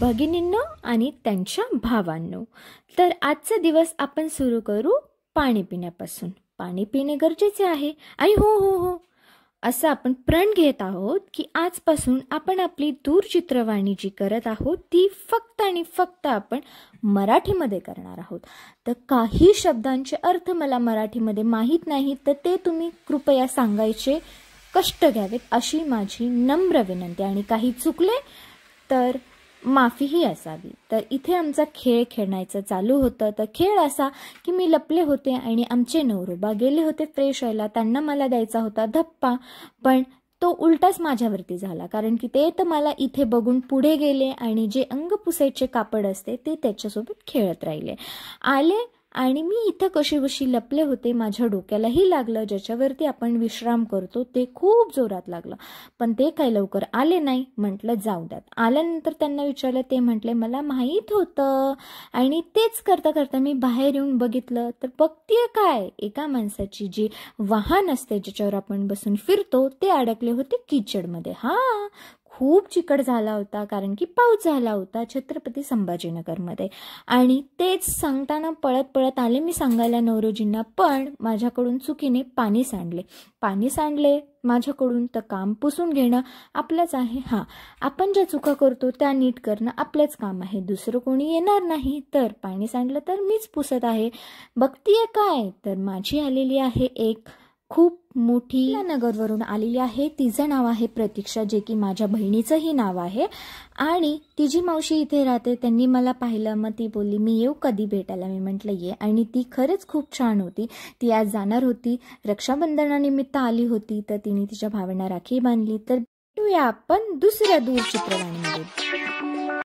भगिनींनो आणि त्यांच्या भावांनो, तर आजचा दिवस आपण सुरू करू पाणी पिण्यापासून. पाणी पिणे गरजेचे आहे आणि हो हो हो असं आपण प्रण घेत आहोत की आजपासून आपण आपली दूरचित्रवाणी जी करत आहोत ती फक्त आणि फक्त आपण मराठीमध्ये करणार आहोत. तर काही शब्दांचे अर्थ मला मराठीमध्ये माहीत नाही, तर ते तुम्ही कृपया सांगायचे कष्ट घ्यावेत अशी माझी नम्र विनंती. आणि काही चुकले तर माफीही असावी. तर इथे आमचा खेळ खेळण्याचं चालू होतं. तर खेळ असा की मी लपले होते आणि आमचे नवरोबा गेले होते फ्रेश व्हायला. त्यांना मला द्यायचा होता धप्पा, पण तो उलटाच माझ्यावरती झाला, कारण की ते तर मला इथे बघून पुढे गेले आणि जे अंग पुसायचे कापड असते ते त्याच्यासोबत खेळत राहिले. आले आणि मी इथं कशीबशी लपले होते. माझ्या डोक्यालाही लागलं, ज्याच्यावरती आपण विश्राम करतो ते खूप जोरात लागलं, पण ते काही लवकर आले नाही. म्हटलं जाऊ द्यात. आल्यानंतर त्यांना विचारलं, ते म्हटले मला माहीत होतं. आणि तेच करता करता मी बाहेर येऊन बघितलं तर बघतीये काय, एका माणसाची जी वाहन असते ज्याच्यावर आपण बसून फिरतो ते अडकले होते किचडमध्ये. हां, खूप चिकट झाला होता, कारण की पाऊस झाला होता छत्रपती संभाजीनगरमध्ये. आणि तेच सांगताना पळत पळत आले मी सांगायला नवरोजींना, पण माझ्याकडून चुकीने पाणी सांडले माझ्याकडून. तर काम पुसून घेणं आपलंच आहे. हां, आपण ज्या चुका करतो त्या नीट करणं आपलंच काम आहे, दुसरं कोणी येणार नाही. तर पाणी सांडलं तर मीच पुसत आहे. बघतीये काय, तर माझी आलेली आहे एक खूप मोठी नगरवरून आलेली आहे. तिचं नाव आहे प्रतीक्षा, जे की माझ्या बहिणीचंही नाव आहे. आणि तिची मावशी इथे राहते. त्यांनी मला पाहिलं, मग ती बोलली मी येऊ कधी भेटायला. मी म्हटलं ये. आणि ती खरंच खूप छान होती. ती आज जाणार होती, रक्षाबंधनानिमित्त आली होती, तर तिने तिच्या भावांना राखी बांधली. तर भेटूया आपण दुसऱ्या दूरचित्रवाणीमध्ये.